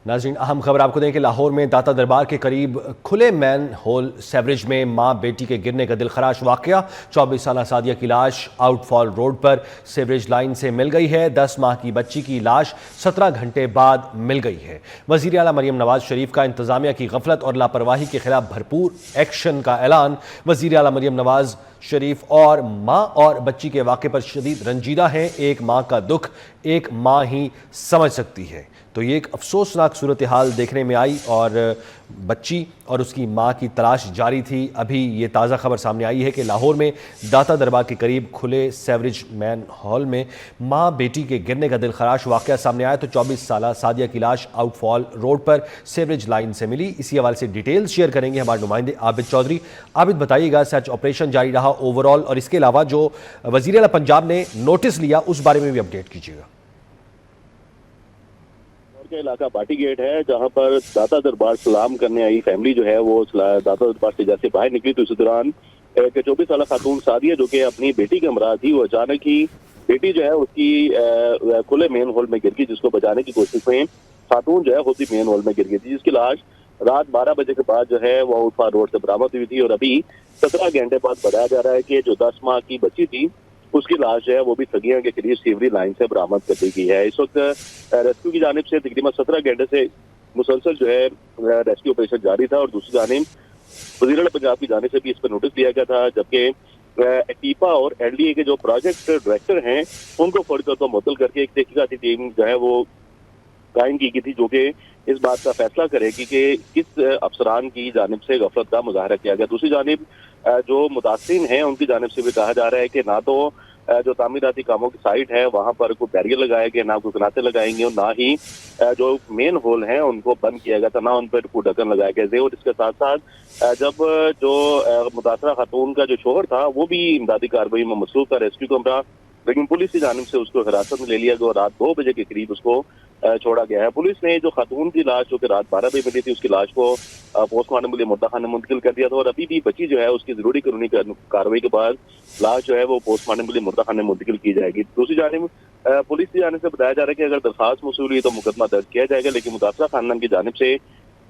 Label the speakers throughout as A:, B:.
A: नाज़रीन, अहम खबर आपको दें कि लाहौर में दाता दरबार के करीब खुले मैन होल सेवरेज में मां बेटी के गिरने का दिलखराश वाक़या। 24 साल सादिया की लाश आउटफॉल रोड पर सेवरेज लाइन से मिल गई है। 10 माह की बच्ची की लाश 17 घंटे बाद मिल गई है। वज़ीर आला मरियम नवाज शरीफ का इंतज़ामिया की गफलत और लापरवाही के खिलाफ भरपूर एक्शन का ऐलान। वज़ीर आला मरियम नवाज शरीफ और माँ और बच्ची के वाक़े पर शदीद रंजीदा हैं। एक माँ का दुख एक माँ ही समझ सकती है। तो ये एक अफसोसनाक सूरत हाल देखने में आई और बच्ची और उसकी माँ की तलाश जारी थी। अभी ये ताज़ा खबर सामने आई है कि लाहौर में दाता दरबार के करीब खुले सेवरेज मैन हॉल में माँ बेटी के गिरने का दिलखराश वाक़या सामने आया। तो 24 साल सादिया की लाश आउटफॉल रोड पर सेवरेज लाइन से मिली। इसी हवाले से डिटेल्स शेयर करेंगे हमारे नुमाइंदे आबिद चौधरी। आबिद, बताइएगा, सर्च ऑपरेशन जारी रहा ओवरऑल, और इसके अलावा जो वज़ीर आला पंजाब ने नोटिस लिया उस बारे में भी अपडेट कीजिएगा।
B: का इलाका बाटी गेट है, जहां पर दाता दरबार सलाम करने आई फैमिली जो है वो दाता दरबार से जैसे बाहर निकली तो इसी दौरान एक 24 साल खातून सादिया जो कि अपनी बेटी के हमरा थी, वो अचानक ही बेटी जो है उसकी खुले मेन हॉल में गिर गई, जिसको बचाने की कोशिश में खातून जो है खुद ही मेन हॉल में गिर गई थी, जिसकी लाश रात 12 बजे के बाद जो है वो आउटफॉल रोड से बरामद हुई थी। और अभी 17 घंटे बाद बताया जा रहा है कि जो 10 माह की बच्ची थी उसकी लाश जो है वो भी सगिया के करीब सीवरी लाइन से बरामद कर दी गई है। इस वक्त रेस्क्यू की जानिब से तकरीबन 17 घंटे से मुसलसल जो है रेस्क्यू ऑपरेशन जारी था। और दूसरी जानिब वज़ीर आला पंजाब की जानिब से भी इस पर नोटिस दिया गया था, जबकि टीपा और एलडीए के जो प्रोजेक्ट डायरेक्टर हैं उनको फौरी तौर पर मुअत्तल करके एक तहकीकाती टीम जो है वो कायम की गई थी, जो कि इस बात का फैसला करेगी कि किस अफसरान की जानिब से गफलत का मुजाहरा किया गया। दूसरी जानिब जो मुतासिन हैं उनकी जानिब से भी कहा जा रहा है कि ना तो जो तामीराती कामों की साइट है वहां पर कोई बैरियर लगाए गए, ना कोई कनाते लगाएंगे, और ना ही जो मेन होल हैं उनको बंद किया गया था, ना उन पर कोई ढक्कन लगाए गए थे। और इसके साथ साथ जब जो मुतासरा खातून का जो शोहर था वो भी इमदादी कार्रवाई में मसरूफ था, रेस्क्यू को हमरा, लेकिन पुलिस की जानिब से उसको हिरासत में ले लिया गया और रात 2 बजे के करीब उसको छोड़ा गया है। पुलिस ने जो खातून की लाश जो कि रात 12 बजे मिली थी उसकी लाश को पोस्टमार्टम के लिए मुर्दा खाने में मुंतकिल कर दिया था, और अभी भी बच्ची जो है उसकी जरूरी कानूनी कार्रवाई के बाद लाश जो है वो पोस्टमार्टम के लिए मुर्दा खाने में मुंतकिल की जाएगी। दूसरी जानिब पुलिस की जानिब से बताया जा रहा है कि अगर दरखास्त मौसूल हुई तो मुकदमा दर्ज किया जाएगा, लेकिन मुतासरा खानदान की जानिब से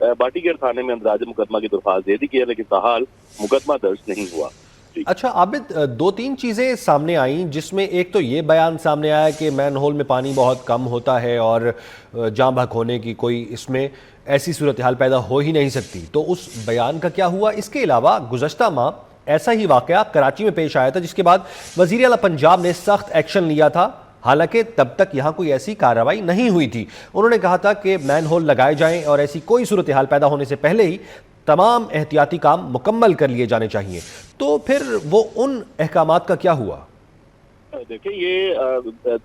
B: बाटीगेट थाने में अंदराज मुकदमा की दरखास्त दे दी गई है, लेकिन ताहाल मुकदमा दर्ज नहीं हुआ।
A: अच्छा आबिद, 2-3 चीज़ें सामने आई, जिसमें एक तो ये बयान सामने आया कि मैन होल में पानी बहुत कम होता है और जाँ बहक होने की कोई इसमें ऐसी सूरत हाल पैदा हो ही नहीं सकती। तो उस बयान का क्या हुआ? इसके अलावा गुज़श्ता माह ऐसा ही वाक़या कराची में पेश आया था, जिसके बाद वज़ीर आला पंजाब ने सख्त एक्शन लिया था। हालांकि तब तक यहाँ कोई ऐसी कार्रवाई नहीं हुई थी। उन्होंने कहा था कि मैन होल लगाए जाएं और ऐसी कोई सूरत हाल पैदा होने से पहले ही तमाम एहतियाती काम मुकम्मल कर लिए जाने चाहिए। तो फिर वो उन अहकामात का क्या हुआ?
B: देखिए, ये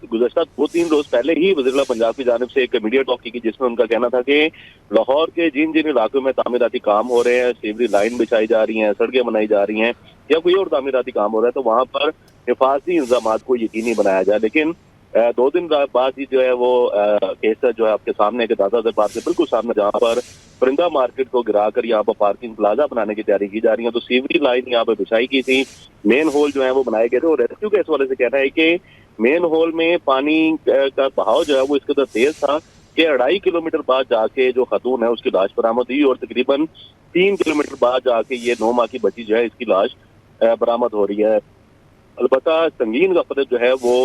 B: गुज़श्ता 2-3 रोज पहले ही वज़ीर आला पंजाब की जानिब से एक मीडिया टॉक की, जिसमें उनका कहना था कि लाहौर के जिन जिन इलाकों में तामीराती काम हो रहे हैं, सीवरी लाइन बिछाई जा रही हैं, सड़कें बनाई जा रही हैं या कोई और तामीराती काम हो रहा है, तो वहां पर हिफाजती इंतजाम को यकीनी बनाया जाए। लेकिन 2 दिन बाद ही जो है वो केस जो है आपके सामने के दाता दरबार के बिल्कुल सामने, जहाँ पर परिंदा मार्केट को गिराकर यहाँ पर पार्किंग प्लाजा बनाने की तैयारी की जा रही है, तो सीवरी लाइन यहाँ पर बिछाई की थी, मेन होल जो है वो बनाए गए थे। और रेस्क्यू के इस वाले से कहना है कि मेन होल में पानी का बहाव जो है वो इस कदर तेज था कि 2.5 किलोमीटर बाद जाके जो खातून है उसकी लाश बरामद हुई, और तकरीबन 3 किलोमीटर बाद जाके ये 9 माह की बच्ची जो है इसकी लाश बरामद हो रही है। अलबत्ता संगीन गफलत जो है वो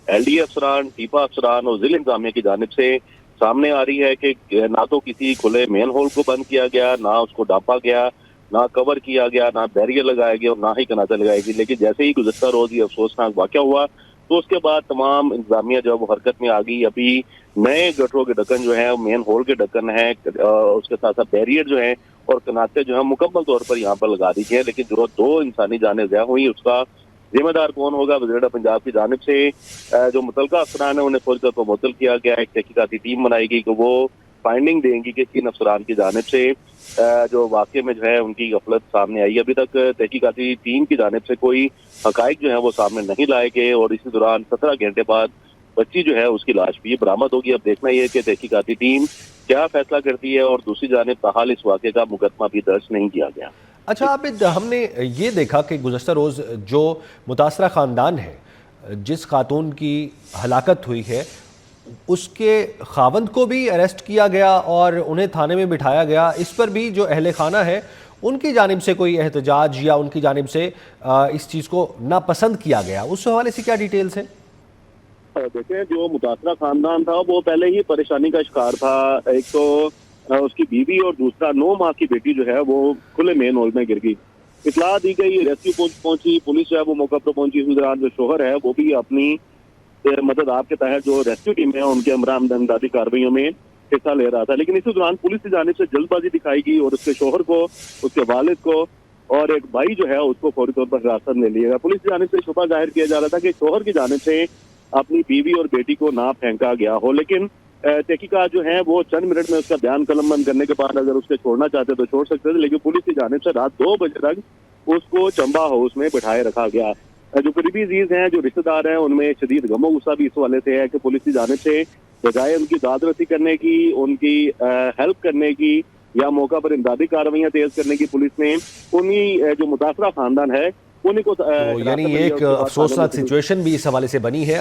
B: एलडीए अफसरान, टीपा अफसरान और जिला इंतजामिया की जानिब से सामने आ रही है कि ना तो किसी खुले मेन होल को बंद किया गया, ना उसको डांपा गया, ना कवर किया गया, ना बैरियर लगाया गया और ना ही कनाता लगाई गई। लेकिन जैसे ही गुज़श्ता रोज ये अफसोसनाक वाक़या हुआ तो उसके बाद तमाम इंतजामिया जो है वो हरकत में आ गई। अभी नए गटरों के ढक्कन जो है मेन होल के ढक्कन है, उसके साथ साथ बैरियर जो है और कनाते जो है मुकम्मल तौर पर यहाँ पर लगा दी गई है। लेकिन जो 2 इंसानी जानें ज़ाया हुई उसका जिम्मेदार कौन होगा? वज़ीर आला पंजाब की जानिब से जो मुतलका अफसरान है उन्हें फौरी तौर पर मुअत्तल किया गया। एक तहकीकाती टीम बनाई गई कि वो फाइंडिंग देंगी कि किन अफसरान की जानिब से जो वाक़े में जो है उनकी गफलत सामने आई। अभी तक तहकीकाती टीम की जानिब से कोई हकाइक जो है वो सामने नहीं लाए गए, और इसी दौरान 17 घंटे बाद बच्ची जो है उसकी लाश भी बरामद होगी। अब देखना यह है कि तहकीकाती टीम क्या फैसला करती है, और दूसरी जानिब ताहाल इस वाक़े का मुकदमा भी दर्ज नहीं किया गया।
A: अच्छा आबिद, हमने ये देखा कि गुज़श्ता रोज़ जो मुतासरा ख़ानदान है, जिस खातून की हलाकत हुई है, उसके खावंद को भी अरेस्ट किया गया और उन्हें थाने में बिठाया गया। इस पर भी जो अहले खाना है उनकी जानिब से कोई एहतजाज या उनकी जानिब से इस चीज़ को नापसंद किया गया, उस हवाले से क्या डिटेल्स हैं?
B: देखें, जो मुतासरा खानदान था वो पहले ही परेशानी का शिकार था। एक तो उसकी बीवी और दूसरा 9 माह की बेटी जो है वो खुले मेन हॉल में गिर गई। इतला दी गई, रेस्क्यू पहुंची, पुलिस जो है वो मौका पर पहुंची। उस दौरान जो शोहर है वो भी अपनी मदद आपके तहत जो रेस्क्यू टीम है उनके इमदादी कार्रवाइयों में हिस्सा ले रहा था। लेकिन इसी दौरान पुलिस की जानिब से जल्दबाजी दिखाई गई और उसके शोहर को, उसके वालिद को और एक भाई जो है उसको फौरी तौर पर हिरासत में लिया गया। पुलिस की जानिब से शुबा जाहिर किया जा रहा था कि शोहर की जानिब से अपनी बीवी और बेटी को ना फेंका गया हो। लेकिन तहकीकात जो है वो चंद मिनट में उसका बयान कलमबंद करने के बाद अगर उसके छोड़ना चाहते तो छोड़ सकते थे, लेकिन पुलिस की जानिब से रात 2 बजे तक उसको चंबा हाउस में बिठाए रखा गया। जो करीबी अजीज हैं, जो रिश्तेदार हैं, उनमें शदीद गमो गुस्सा भी इस वाले से है कि पुलिस की जानिब से बजाय उनकी दादरसी करने की, उनकी हेल्प करने की या मौका पर इमदादी कार्रवाइयां तेज करने की, पुलिस ने उन्हीं जो मुतासरा खानदान है उन्हीं को
A: तो यानी एक अफसोसनाक सिचुएशन भी इस हवाले से बनी है।